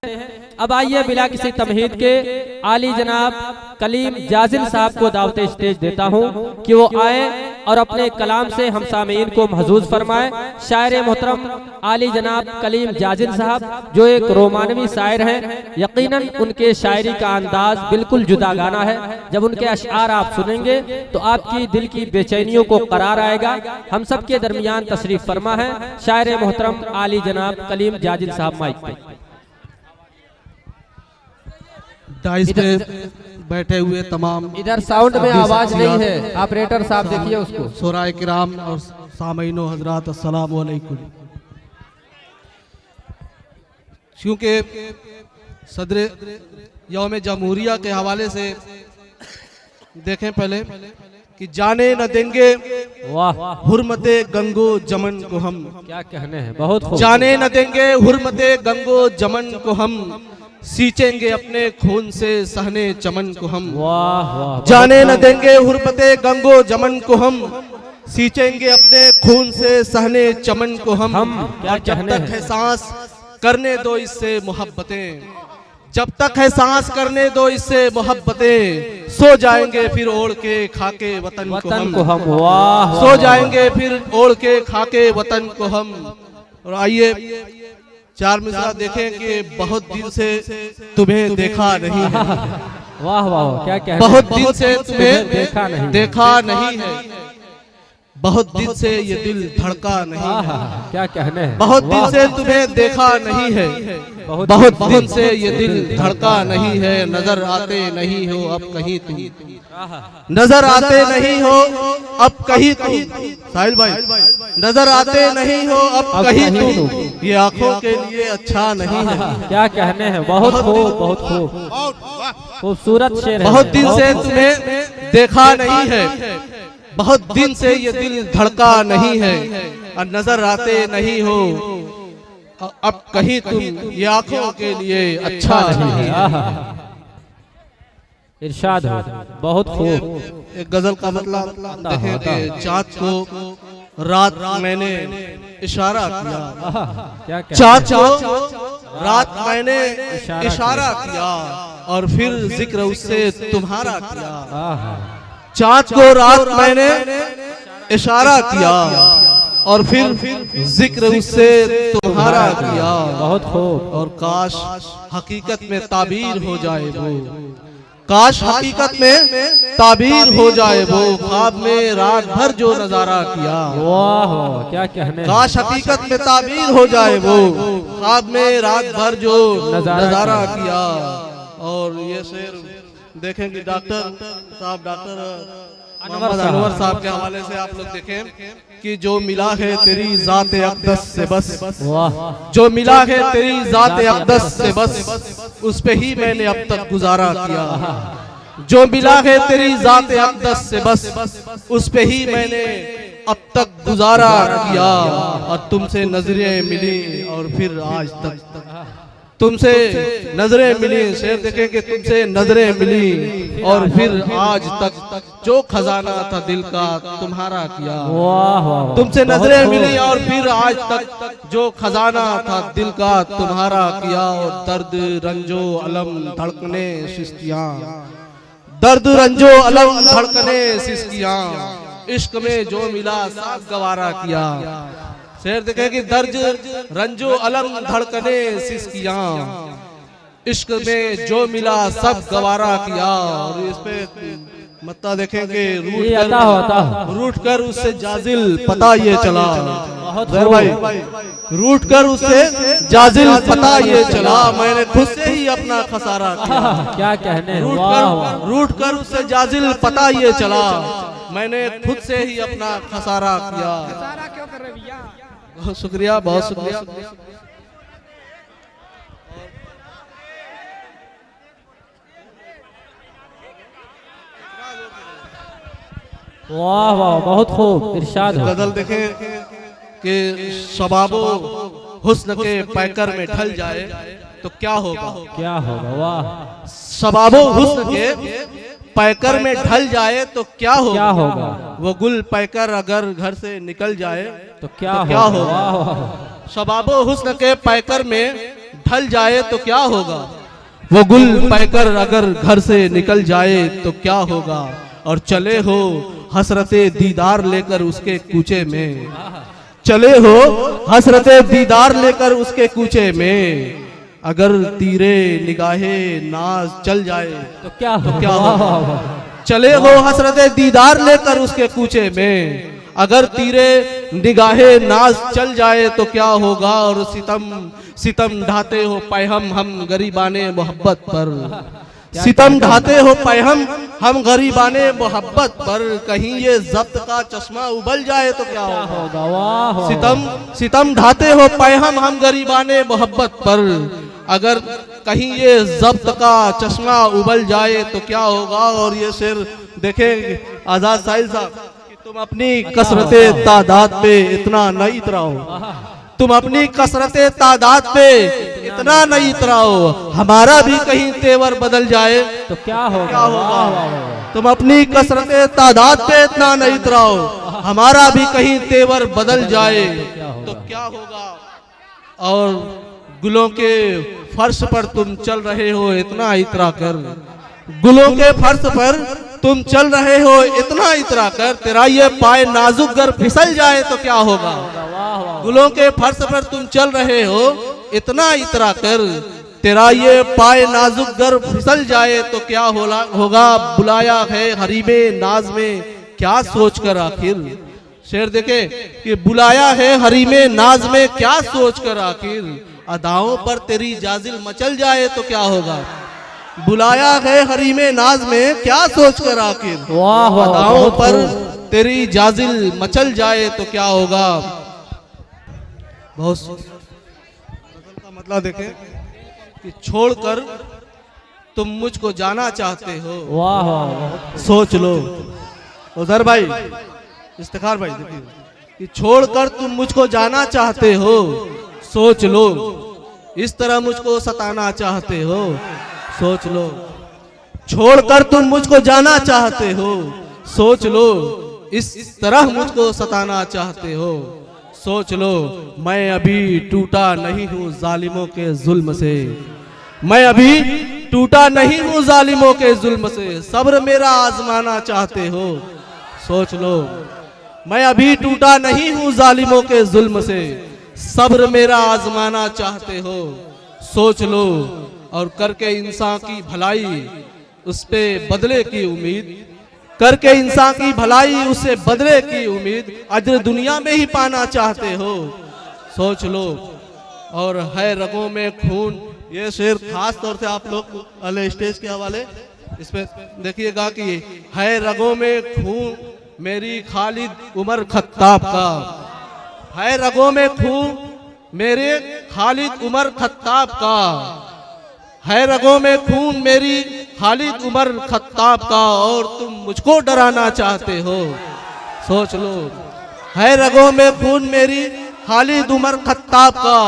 अब आइए बिला किसी तमहीद के आली जनाब कलीम जाजिल साहब को दावत स्टेज देता हूँ कि वो आए और अपने कलाम से हम सामीन को महजूज फरमाए। शायर मोहतरम आली जनाब कलीम जाजिल साहब जो एक रोमानवी शायर हैं, यकीनन उनके शायरी का अंदाज बिल्कुल जुदा गाना है। जब उनके अशआर आप सुनेंगे तो आपकी दिल की बेचैनियों को करार आएगा। हम सब के दरमियान तशरीफ फरमा है शायर मोहतरम आली जनाब कलीम जाजिल साहब। माइक पे डाइस पे बैठे हुए तमाम, इधर साउंड में आवाज नहीं है, ऑपरेटर साहब देखिए उसको। शोराए किराम और सामीनो हजरात अस्सलाम वालेकुम। क्योंकि सदर यौम जमहूरिया के हवाले से देखें पहले कि जाने न देंगे वाह हुर्मते गंगो जमन को हम, क्या कहने हैं, बहुत खूब। जाने न देंगे हुर्मते गंगो जमन को हम, सींचेंगे अपने खून से सहने चमन को हम। वाह वाह, जाने न देंगे हुर्मते गंगो जमन को हम, सींचेंगे अपने खून से सहने चमन को हम। क्या जब कहने तक है सांस करने दो इससे मोहब्बतें, जब तक है सांस करने दो इससे मोहब्बतें, सो जाएंगे फिर ओढ़ के खाके वतन को हम। वाह, सो जाएंगे फिर ओढ़ के खाके वतन को हम। और आइए चार मिसरा देखें कि बहुत दिन से तुम्हें देखा नहीं है। वाह वाह, क्या कहने, बहुत दिन से तुम्हें देखा नहीं है, बहुत दिन से ये दिल धड़का नहीं है। क्या कहने हैं, बहुत दिन से तुम्हें देखा नहीं है, बहुत दिन से ये दिल धड़का नहीं है। नजर आते नहीं हो अब कहीं तुम, नजर आते नहीं हो अब कहीं तुम, साहिल भाई नजर आते नहीं हो अब कहीं तुम, ये आंखों के लिए अच्छा नहीं है। क्या कहने हैं, बहुत खूब, बहुत खूब, खूबसूरत शेर है। बहुत दिन से तुम्हें देखा नहीं है, बहुत दिन से ये दिल धड़का नहीं है, और नजर आते नहीं हो अब कहीं तुम, ये आंखों के लिए अच्छा नहीं है। इरशाद हो, बहुत खूब। एक गजल का मतलब देखें कि चाँद को रात मैंने इशारा किया, क्या चाँद को रात मैंने इशारा किया, और फिर जिक्र उससे तुम्हारा किया। चाँद को रात मैंने इशारा किया, और फिर जिक्र उससे तुम्हारा किया। बहुत खूब। और काश हकीकत में ताबीर हो जाए वो, काश हकीकत में ताबीर हो जाए वो, ख्वाब में रात भर जो नजारा किया। वाह वाह, क्या कहने, काश हकीकत में ताबीर हो जाए वो, ख्वाब में रात भर जो नजारा किया। और ये शेर देखेंगे डॉक्टर साहब, डॉक्टर मोहम्मद अनवर साहब के हवाले से आप लोग देखें कि जो मिला है तेरी ज़ात-ए अक़दस से बस, जो मिला है तेरी ज़ात-ए अक़दस से बस, उस पे ही मैंने अब तक गुजारा किया। जो मिला है तेरी ज़ात-ए अक़दस से बस, उस पे ही मैंने अब तक गुजारा किया। और तुमसे नजरें मिली और फिर आज तक, तुमसे नजरें मिली, शेर देखें कि तुमसे नजरें मिली और फिर आज तक जो खजाना था दिल का तुम्हारा किया। तुमसे नजरें मिली और फिर आज तक जो खजाना था दिल का तुम्हारा किया। और दर्द रंजो अलम धड़कने सिस्कियां, दर्द रंजो अलम धड़कने सिस्कियां, इश्क में जो मिला सब गवारा किया। शेर देखे कि दर्द रंजो अलम धड़कने सिस्कियां, इश्क में जो मिला सब गवारा किया। और इस पे मत्ता देखेंगे रूठ कर उससे जाजिल पता ये चला, भाई रूठ कर उससे जाजिल पता ये चला, मैंने खुद से ही अपना खसारा किया। क्या कहने, रूठ कर उससे जाजिल पता ये चला, मैंने खुद से ही अपना खसारा किया। बहुत शुक्रिया, बहुत शुक्रिया। वाह वाह, बहुत खूब, इरशाद। गजल देखें कि शबाबो हुस्न के पैकर में ढल जाए तो क्या होगा, क्या होगा। वाह, शबाबो हुस्न के पैकर में ढल जाए तो क्या होगा, वो गुल पैकर अगर घर से निकल जाए तो क्या होगा। शबाबो हुस्न के पैकर में ढल जाए तो क्या होगा, वो गुल पैकर अगर घर से निकल जाए तो क्या होगा। और चले हो हसरते दीदार लेकर उसके कूचे में, चले हो हसरते दीदार लेकर उसके कूचे में, अगर तीरे निगाहे नाज चल जाए तो क्या होगा। चले हो हसरते दीदार लेकर उसके कूचे में, अगर तीरे निगाहे नाज चल जाए तो क्या होगा। और सितम ढाते हो पैहम हम गरीबाने मोहब्बत पर, सितम ढाते हो पैहम हम गरीबाने मोहब्बत पर, कहीं ये जब्त का चश्मा उबल जाए तो क्या होगा। सितम ढाते हो पैहम हम गरीबाने मोहब्बत पर, अगर कहीं ये जब्त का चश्मा उबल जाए तो क्या होगा। और ये शेर देखे आजाद साहिल साहब, तुम अपनी कसरते तादाद पे इतना न इतराओ, तुम अपनी कसरते तादाद पे इतना न इतराओ, हमारा भी कहीं तेवर बदल जाए तो क्या होगा। तुम अपनी कसरते तादाद पे इतना न इतराओ, हमारा भी कहीं तेवर बदल जाए तो क्या होगा। और गुलों के फर्श पर तुम चल रहे हो इतना इतरा कर, गुलों के फर्श पर तुम चल रहे हो इतना इतरा कर, तेरा ये पाए नाजुक गर फिसल जाए तो क्या होगा। गुलों के फर्श पर तुम चल रहे हो इतना इतरा कर, तेरा ये पाए नाजुक गर फिसल जाए तो क्या होगा। बुलाया है हरीमे नाज में क्या सोच कर आखिर, शेर देखे कि बुलाया है हरीमे नाज में क्या सोच कर आखिर, अदाओं पर तेरी जाजिल मचल जाए तो क्या होगा। बुलाया है हरीमे नाज में क्या सोच कर आखिर, अदाओं पर तेरी जाजिल मचल जाए तो क्या होगा। बहुत का मतलब देखें कि छोड़कर तुम मुझको जाना चाहते हो, वाह सोच लो। उधर भाई इफ्तिखार भाई देखिए कि छोड़कर तुम मुझको जाना चाहते हो, सोच लो। इस तरह मुझको सताना चाहते हो, सोच लो। छोड़कर तुम मुझको जाना चाहते हो, सोच लो। इस तरह मुझको सताना चाहते हो, सोच लो। मैं अभी टूटा नहीं हूँ जालिमों के जुल्म से, मैं अभी टूटा नहीं हूँ जालिमों के जुल्म से, सब्र मेरा आजमाना चाहते हो, सोच लो। मैं अभी टूटा नहीं हूँ जालिमों के जुल्म से, सब्र मेरा आजमाना चाहते हो, सोच लो। और करके इंसान की भलाई उस पे बदले की उम्मीद, करके इंसान की भलाई उससे बदले की उम्मीद, अजर दुनिया में ही पाना चाहते हो, सोच लो। और है रगों में खून, ये शेर खास तौर से आप लोग अले स्टेज के हवाले इस पे देखिएगा कि है रगों में खून मेरी खालिद उमर खत्ताब का, है रगों में खून मेरे खालिद उमर खत्ताब का, है रगों में खून मेरी खालिद उमर खत्ताब का, और तुम मुझको डराना चाहते हो, सोच लो। है रगों में खून मेरी खालिद उमर खत्ताब का,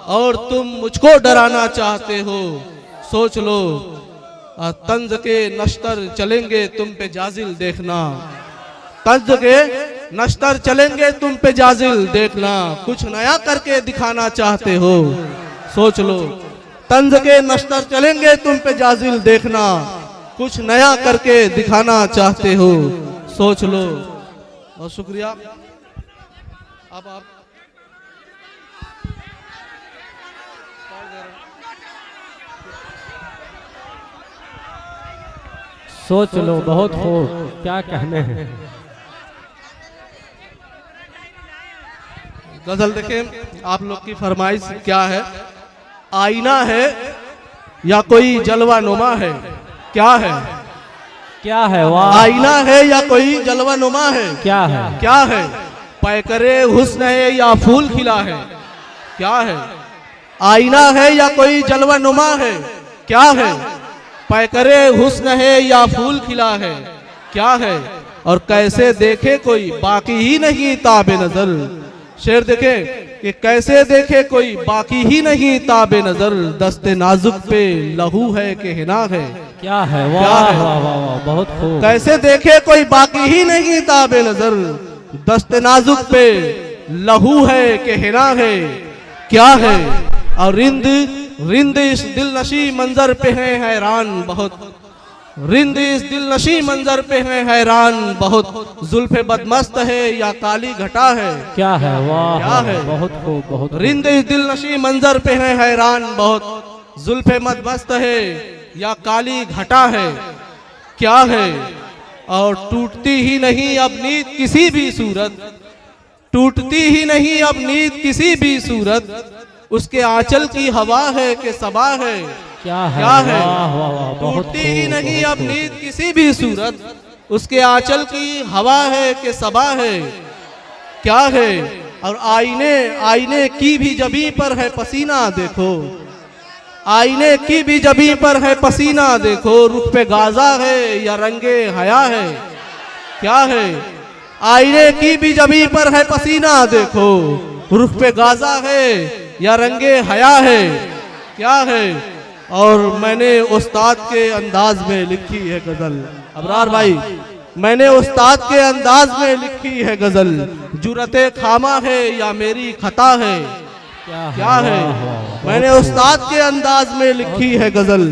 और तुम मुझको डराना चाहते हो, सोच लो। तंज के नश्तर चलेंगे तुम पे जाजिल देखना, तंज के नश्तर चलेंगे तुम पे जाजिल देखना, कुछ नया करके दिखाना चाहते हो, सोच लो। तंज के नश्तर चलेंगे तुम पे जाजिल देखना, कुछ नया करके दिखाना चाहते हो, सोच लो। बहुत शुक्रिया। अब आप सोच लो, बहुत खूब, क्या कहने हैं। गजल देखें आप लोग की फरमाइश क्या है। आईना है या कोई जलवा नुमा है, क्या है, क्या है, वाह। आईना है या कोई जलवा नुमा है, क्या है, क्या है। पैकरे हुस्न है या फूल खिला है, क्या है। आईना है या कोई जलवा नुमा है, क्या है। पैकरे हुस्न है या फूल खिला है, क्या है। और कैसे देखे कोई बाकी ही नहीं ताबे नजर, शेर देखे कि कैसे देखे कोई बाकी ही नहीं ताबे नजर, दस्ते नाजुक पे लहू है कि हिना है, क्या है, वाह वाह वाह, बहुत खूब। कैसे देखे कोई बाकी ही नहीं ताबे नजर, दस्ते नाजुक पे लहू है कि हिना है, क्या है। और रिंद रिंद इस दिलनशी मंजर पे हैं हैरान बहुत, रिंद इस दिलनशी मंजर पे हैं हैरान बहुत, जुल्फे बदमस्त है या काली घटा है। क्या है, वाह क्या है? बहुत खूब, बहुत खूब। रिंद इस दिलनशी मंजर पे हैं हैरान बहुत, जुल्फे बदमस्त है या काली घटा है। क्या है? और टूटती ही नहीं अब नींद किसी भी सूरत, टूटती ही नहीं अब नींद किसी भी सूरत, उसके आंचल की हवा है कि सबा है। क्या है, क्या है? वाह वाह वाह, बहुत टूटती ही खूब, नहीं बहुत अब खूब। नींद किसी भी सूरत, उसके आंचल की हवा है कि सबा है। क्या है? और आईने आईने की भी जबी पर है पसीना देखो, आईने की भी जबी पर है पसीना देखो, रुख पे गाजा है या रंगे हया है। क्या है? आईने की भी जबी पर है पसीना देखो, रुख पे गाजा है या रंगे हया है। क्या है? और मैंने उस्ताद के अंदाज में लिखी है गजल, अबरार भाई, मैंने उस्ताद के अंदाज में लिखी है गजल, जुरते खामा है या मेरी खता है। क्या है? वाह, वाह, मैंने उस्ताद के अंदाज में लिखी है गजल,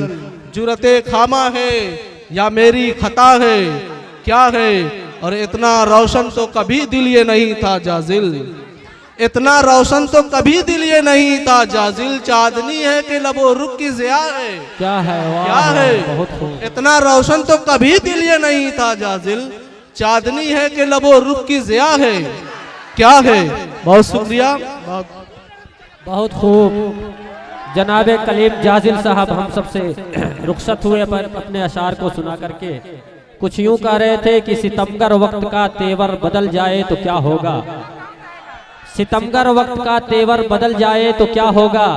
जुरते खामा है या मेरी खता है। क्या है? और इतना रोशन तो कभी दिल ये नहीं था जाजिल, इतना रोशन तो कभी दिल ये नहीं था जाजिल, चांदनी है कि लबो रुख की ज़िया है। क्या है, वाह, क्या है? बहुत खूब। इतना रोशन तो कभी दिल ये नहीं था जाजिल, चांदनी है कि लबो रुख की ज़िया है। क्या है? बहुत शुक्रिया। बहुत खूब। जनाबे कलीम जाजिल साहब हम सबसे रुखसत हुए पर अपने अशार को सुना करके कुछ यूं कह रहे थे कि सितमगर वक्त का तेवर बदल जाए तो क्या होगा, सितमगर वक्त का तेवर बदल जाए तो क्या होगा,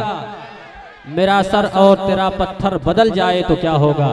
मेरा सर और तेरा पत्थर बदल जाए तो क्या होगा।